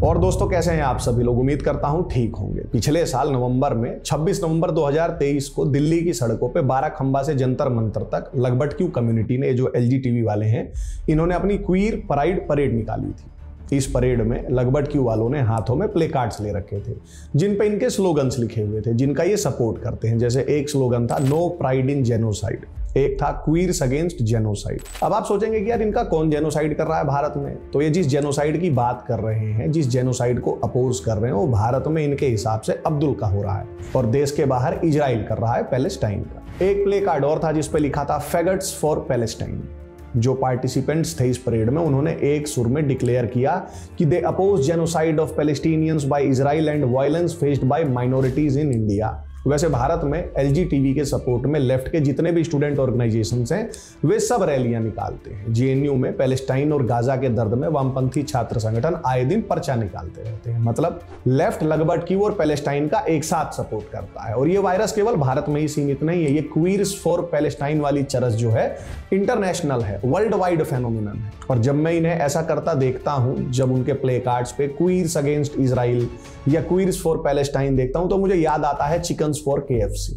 और दोस्तों कैसे हैं आप सभी लोग, उम्मीद करता हूं ठीक होंगे। पिछले साल नवंबर में 26 नवंबर 2023 को दिल्ली की सड़कों पे 12 खंबा से जंतर मंतर तक लगभग क्यू कम्युनिटी ने, जो एलजीटीवी वाले हैं, इन्होंने अपनी क्वीर प्राइड परेड निकाली थी। इस परेड में लगभग क्यू वालों ने हाथों में प्ले कार्ड्स ले रखे थे जिन पे इनके स्लोगन्स लिखे हुए थे जिनका ये सपोर्ट करते हैं। जैसे एक स्लोगन था नो प्राइड इन जेनोसाइड, एक था क्वीर्स अगेंस्ट जेनोसाइड। अब आप सोचेंगे कि यार इनका कौन जेनोसाइड कर रहा है भारत में, तो ये जिस जेनोसाइड की बात कर रहे हैं, जिस जेनोसाइड को अपोज कर रहे हैं, वो भारत में इनके हिसाब से अब्दुल का हो रहा है और देश के बाहर इजराइल कर रहा है पैलेस्टाइन का। एक प्ले कार्ड और था जिस पे लिखा था फेगट्स फॉर पैलेस्टाइन। जो पार्टिसिपेंट्स थे इस परेड में, उन्होंने एक सुर में डिक्लेयर किया कि they oppose genocide of Palestinians by Israel and violence faced by minorities in India. वैसे भारत में एलजीटीवी के सपोर्ट में लेफ्ट के जितने भी स्टूडेंट ऑर्गेनाइजेशंस हैं वे सब रैलियां निकालते हैं। जेएनयू में पैलेस्टाइन और गाजा के दर्द में वामपंथी छात्र संगठन आए दिन पर्चा निकालते रहते हैं। मतलब लेफ्ट लगभग क्यू और पैलेस्टाइन का एक साथ सपोर्ट करता है। और ये वायरस केवल भारत में ही सीमित नहीं है, ये क्वीर्स फॉर पैलेस्टाइन वाली चरस जो है इंटरनेशनल है, वर्ल्ड वाइड फेनोमिनन है। और जब मैं इन्हें ऐसा करता देखता हूं, जब उनके प्ले कार्ड्स पे क्वीर्स अगेंस्ट इजराइल या क्वीर्स फॉर पैलेस्टाइन देखता हूं, तो मुझे याद आता है चिकन फॉर केएफसी।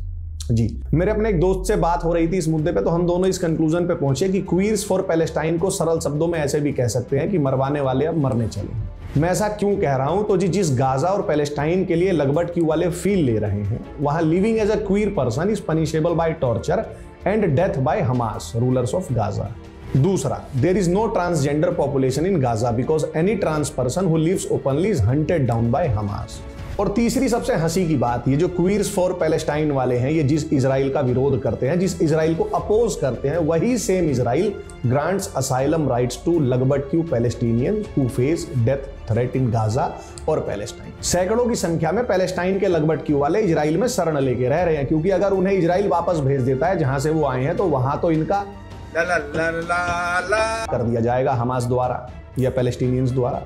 जी, मेरे अपने एक दोस्त से बात हो रही थी इस मुद्दे पे, तो हम दोनों इस कंक्लूजन पे पहुंचे कि क्वीर्स फॉर पैलेस्टाइन को सरल शब्दों में ऐसे भी कह सकते हैं कि मरवाने वाले अब मरने चले। मैं ऐसा क्यों कह रहा हूं, तो जी जिस गाजा और पैलेस्टाइन के लिए लगभग क्यू वाले फील ले रहे हैं, वहां living as a queer person is punishable by torture and death by Hamas, rulers of Gaza. दूसरा, there is no transgender population in Gaza because any trans person who lives openly is hunted down by Hamas. और तीसरी सबसे हंसी की बात, ये जो क्वीर्स for Palestine वाले हैं, ये जिस इजराइल का विरोध करते हैं, जिस इजराइल को अपोज करते हैं, वही same Israel grants asylum rights to लगभग queer Palestinians who face death threat in Gaza और पैलेस्टाइन। सैकड़ों की संख्या में पैलेस्टाइन के लगभग क्यू वाले इजराइल में शरण लेके रह रहे हैं, क्योंकि अगर उन्हें इजराइल वापस भेज देता है जहां से वो आए हैं, तो वहां तो इनका कर दिया जाएगा हमास द्वारा या पैलेस्टीनियंस द्वारा।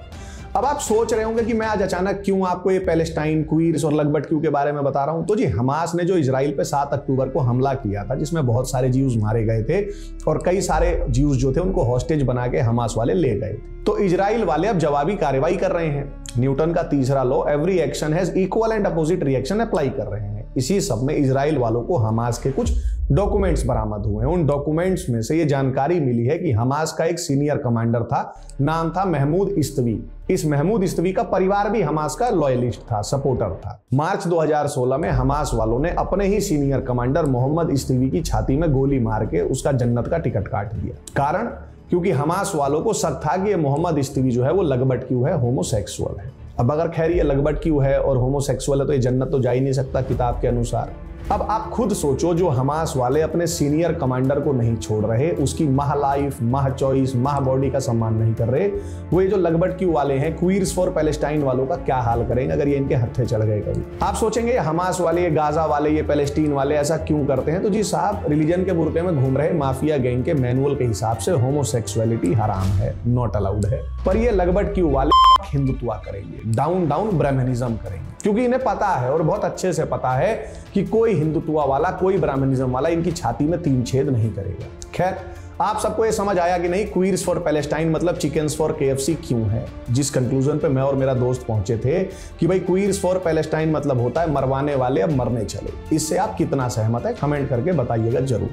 अब आप सोच रहे होंगे कि मैं आज अचानक क्यों आपको ये पैलेस्टाइन, क्वीर्स और लगभग क्यू के बारे में बता रहा हूं। तो जी, हमास ने जो इजराइल पे 7 अक्टूबर को हमला किया था, जिसमें बहुत सारे ज्यूज मारे गए थे और कई सारे ज्यूज जो थे उनको हॉस्टेज बना के हमास वाले ले गए थे, तो इजराइल वाले अब जवाबी कार्रवाई कर रहे हैं। न्यूटन का तीसरा law, every action has equal and opposite reaction, apply कर रहे हैं। इसी सब में इजराइल वालों को हमास के कुछ डॉक्यूमेंट्स बरामद हुए हैं। उन डॉक्यूमेंट्स में से ये जानकारी मिली है कि हमास का एक सीनियर कमांडर था, नाम था महमूद इस्तवी। इस महमूद इस्तवी का परिवार भी हमास का लॉयलिस्ट था, सपोर्टर था। मार्च 2016 में हमास वालों ने अपने ही सीनियर कमांडर मोहम्मद इस्तवी की छाती में गोली मार के उसका जन्नत का टिकट काट दिया। कारण, क्योंकि हमास वालों को शक था कि ये मोहम्मद इस्तवी जो है वो लगभग क्यू है, होमोसेक्सुअल है। अब अगर खैर ये लगभग क्यू है और होमोसेक्सुअल है, तो ये जन्नत तो जा ही नहीं सकता किताब के अनुसार। अब आप खुद सोचो, जो हमास वाले अपने सीनियर कमांडर को नहीं छोड़ रहे, उसकी माह लाइफ, माह चॉइस, माह बॉडी का सम्मान नहीं कर रहे, वो ये जो लगभग क्यू वाले हैं, क्वीर्स फॉर पैलेस्टाइन वालों का क्या हाल करेंगे अगर ये इनके हत्थे चढ़ गए कभी। आप सोचेंगे हमास वाले, ये गाजा वाले, ये पैलेस्टीन वाले ऐसा क्यों करते हैं। तो जी साहब, रिलीजन के बुर्के में घूम रहे माफिया गैंग के मैनुअल के हिसाब से होमोसेक्सुअलिटी हराम है, नॉट अलाउड है। पर ये लगभग क्यू वाले हिंदुत्व करेंगे, डाउन डाउन ब्राह्मणिज्म करेंगे, क्योंकि इन्हें पता है और बहुत अच्छे से पता है कि कोई हिंदुत्व वाला, कोई ब्राह्मणिज्म वाला इनकी छाती में 3 छेद नहीं करेगा। खैर, आप सबको ये समझ आया कि नहीं, क्वीर्स फॉर पैलेस्टाइन मतलब चिकन्स फॉर केएफसी क्यों है। जिस कंक्लूजन पे मैं और मेरा दोस्त पहुंचे थे कि भाई क्वीर्स फॉर पैलेस्टाइन मतलब होता है मरवाने वाले अब मरने चले। इससे आप कितना सहमत है, कमेंट करके बताइएगा जरूर।